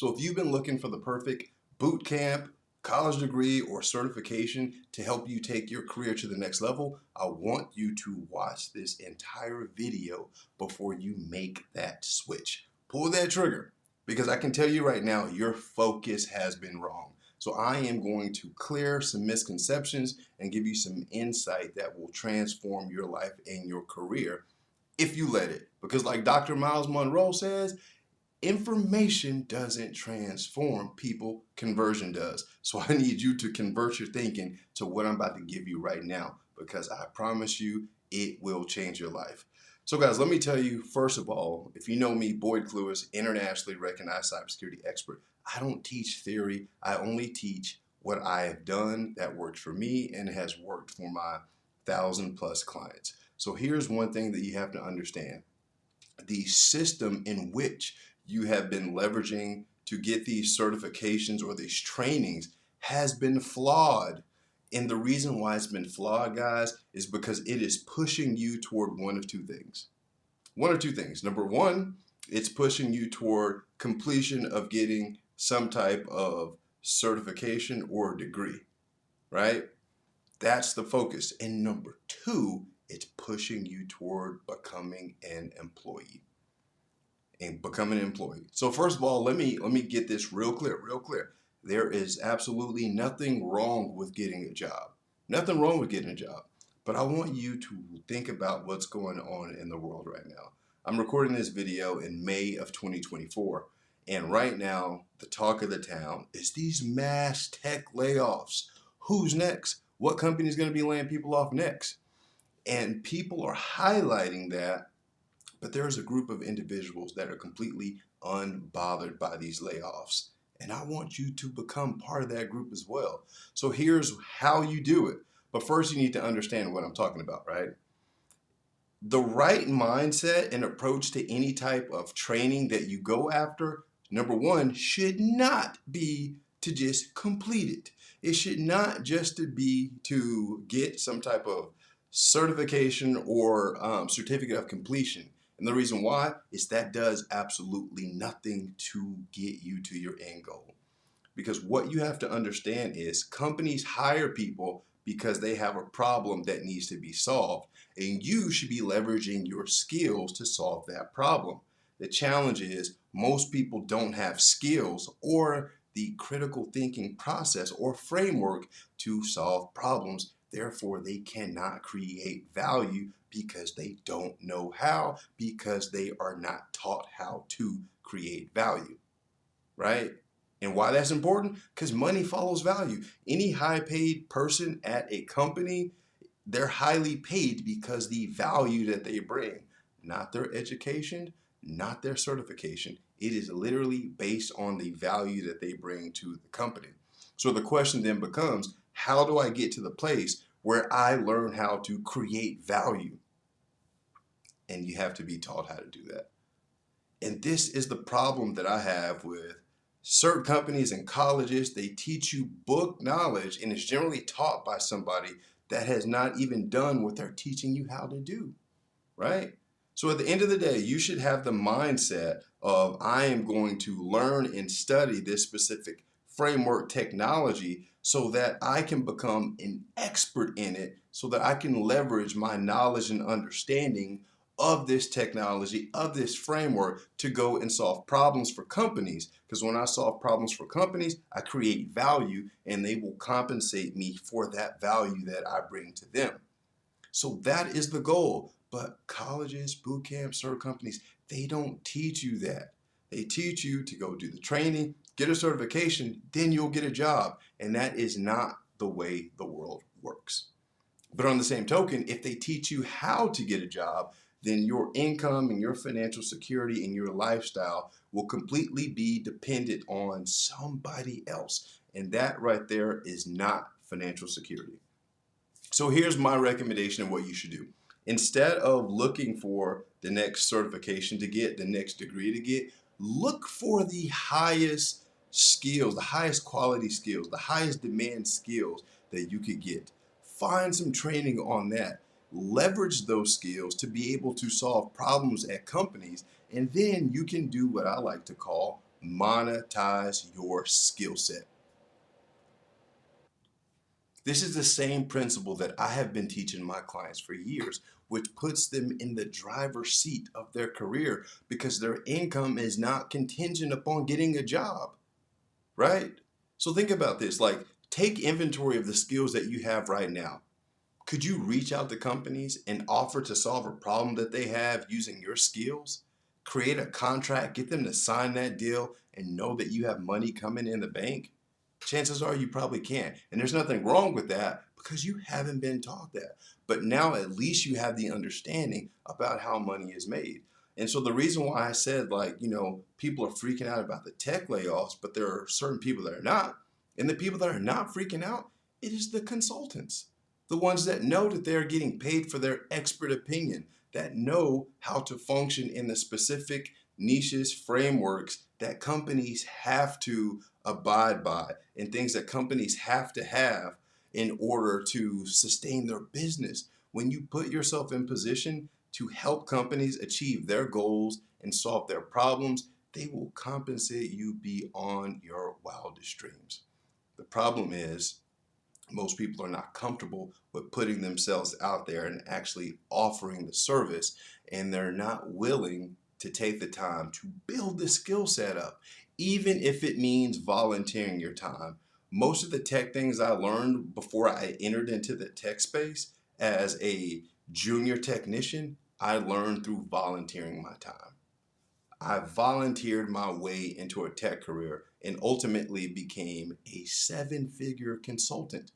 So if you've been looking for the perfect boot camp, college degree, or certification to help you take your career to the next level, I want you to watch this entire video before you make that switch. Pull that trigger, because I can tell you right now, your focus has been wrong. So I am going to clear some misconceptions and give you some insight that will transform your life and your career if you let it. Because like Dr. Miles Monroe says, information doesn't transform people, conversion does. So I need you to convert your thinking to what I'm about to give you right now, because I promise you it will change your life. So guys, let me tell you, first of all, if you know me, Boyd Clewis, internationally recognized cybersecurity expert, I don't teach theory. I only teach what I have done that worked for me and has worked for my 1,000+ clients. So here's one thing that you have to understand. The system in which you have been leveraging to get these certifications or these trainings has been flawed. And the reason why it's been flawed, guys, is because it is pushing you toward one of two things. One or two things. Number one, it's pushing you toward completion of getting some type of certification or degree, right? That's the focus. And number two, it's pushing you toward becoming an employee. So first of all, let me get this real clear. There is absolutely nothing wrong with getting a job. Nothing wrong with getting a job. But I want you to think about what's going on in the world right now. I'm recording this video in May of 2024. And right now, the talk of the town is these mass tech layoffs. Who's next? What company is going to be laying people off next? And people are highlighting that. But there's a group of individuals that are completely unbothered by these layoffs. And I want you to become part of that group as well. So here's how you do it. But first, you need to understand what I'm talking about, right? The right mindset and approach to any type of training that you go after, number one, should not be to just complete it. It should not just be to get some type of certification or certificate of completion. And the reason why is that does absolutely nothing to get you to your end goal. Because what you have to understand is companies hire people because they have a problem that needs to be solved. And you should be leveraging your skills to solve that problem. The challenge is most people don't have skills or the critical thinking process or framework to solve problems. Therefore, they cannot create value because they don't know how, because they are not taught how to create value, right? And why that's important? Because money follows value. Any high paid person at a company, they're highly paid because the value that they bring, not their education, not their certification. It is literally based on the value that they bring to the company. So the question then becomes, how do I get to the place where I learn how to create value? And you have to be taught how to do that. And this is the problem that I have with certain companies and colleges. They teach you book knowledge, and it's generally taught by somebody that has not even done what they're teaching you how to do, right? So at the end of the day, you should have the mindset of, I am going to learn and study this specific framework technology so that I can become an expert in it, so that I can leverage my knowledge and understanding of this technology, of this framework, to go and solve problems for companies. Because when I solve problems for companies, I create value, and they will compensate me for that value that I bring to them. So that is the goal. But colleges, boot camps, cert companies, they don't teach you that. They teach you to go do the training, get a certification, then you'll get a job. And that is not the way the world works. But on the same token, if they teach you how to get a job, then your income and your financial security and your lifestyle will completely be dependent on somebody else. And that right there is not financial security. So here's my recommendation of what you should do. Instead of looking for the next certification to get, the next degree to get, look for the highest skills, the highest quality skills, the highest demand skills that you could get. Find some training on that. Leverage those skills to be able to solve problems at companies, and then you can do what I like to call monetize your skill set. This is the same principle that I have been teaching my clients for years, which puts them in the driver's seat of their career because their income is not contingent upon getting a job, right? So think about this, like take inventory of the skills that you have right now. Could you reach out to companies and offer to solve a problem that they have using your skills? Create a contract, get them to sign that deal, and know that you have money coming in the bank? Chances are you probably can't. And there's nothing wrong with that because you haven't been taught that. But now at least you have the understanding about how money is made. And so the reason why I said, like, people are freaking out about the tech layoffs, but there are certain people that are not. And the people that are not freaking out, it is the consultants, the ones that know that they're getting paid for their expert opinion, that know how to function in the specific niches, frameworks that companies have to abide by, and things that companies have to have in order to sustain their business. When you put yourself in position to help companies achieve their goals and solve their problems, they will compensate you beyond your wildest dreams. The problem is most people are not comfortable with putting themselves out there and actually offering the service, and they're not willing to take the time to build the skill set up, even if it means volunteering your time. Most of the tech things I learned before I entered into the tech space as a junior technician, I learned through volunteering my time. I volunteered my way into a tech career and ultimately became a seven-figure consultant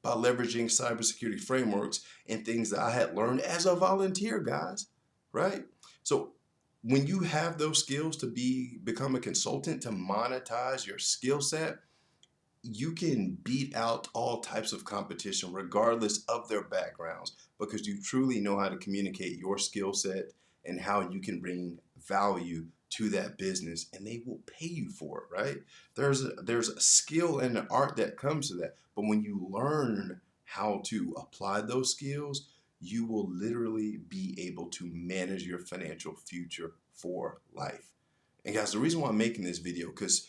by leveraging cybersecurity frameworks and things that I had learned as a volunteer, guys, right? So when you have those skills to become a consultant, to monetize your skill set, you can beat out all types of competition regardless of their backgrounds because you truly know how to communicate your skill set and how you can bring value to that business, and they will pay you for it, right? There's a skill and an art that comes to that, but when you learn how to apply those skills, you will literally be able to manage your financial future for life. And guys, the reason why I'm making this video, because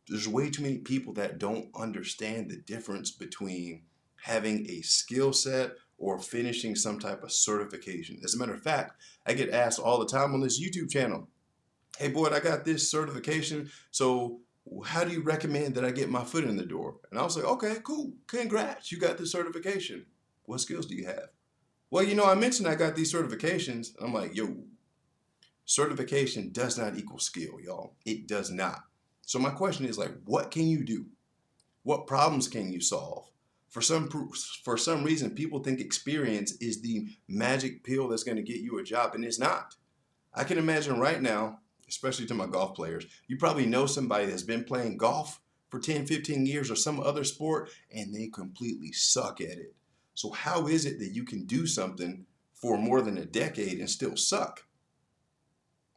there's way too many people that don't understand the difference between having a skill set or finishing some type of certification. As a matter of fact, I get asked all the time on this YouTube channel, hey Boyd, I got this certification, so how do you recommend that I get my foot in the door? And I was like, okay, cool, congrats, you got the certification. What skills do you have? Well, I mentioned I got these certifications. I'm like, yo, certification does not equal skill, y'all. It does not. So my question is, like, what can you do? What problems can you solve? For some reason, people think experience is the magic pill that's going to get you a job, and it's not. I can imagine right now, especially to my golf players, you probably know somebody that's been playing golf for 10, 15 years or some other sport, and they completely suck at it. So how is it that you can do something for more than a decade and still suck?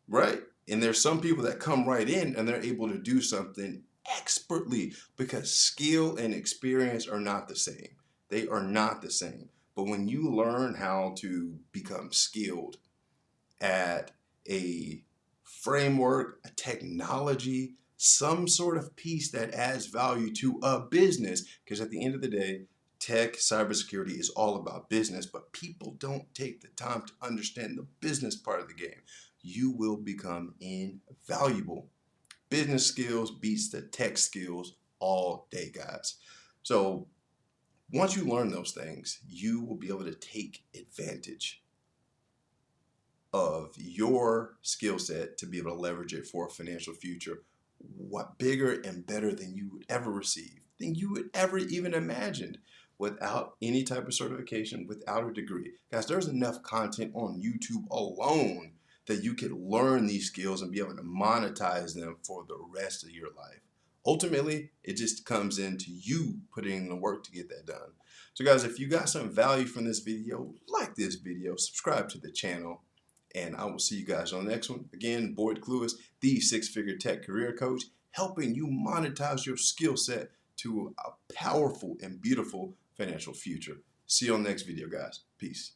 Right? And there's some people that come right in and they're able to do something expertly because skill and experience are not the same. They are not the same. But when you learn how to become skilled at a framework, a technology, some sort of piece that adds value to a business, because at the end of the day, tech, cybersecurity is all about business, but people don't take the time to understand the business part of the game. You will become invaluable. Business skills beats the tech skills all day, guys. So once you learn those things, you will be able to take advantage of your skill set to be able to leverage it for a financial future. What bigger and better than you would ever receive, than you would ever even imagined, without any type of certification, without a degree. Guys, there's enough content on YouTube alone that you could learn these skills and be able to monetize them for the rest of your life. Ultimately, it just comes into you putting in the work to get that done. So guys, if you got some value from this video, like this video, subscribe to the channel, and I will see you guys on the next one. Again, Boyd Clewis, the six-figure tech career coach, helping you monetize your skill set to a powerful and beautiful financial future. See you on the next video, guys. Peace.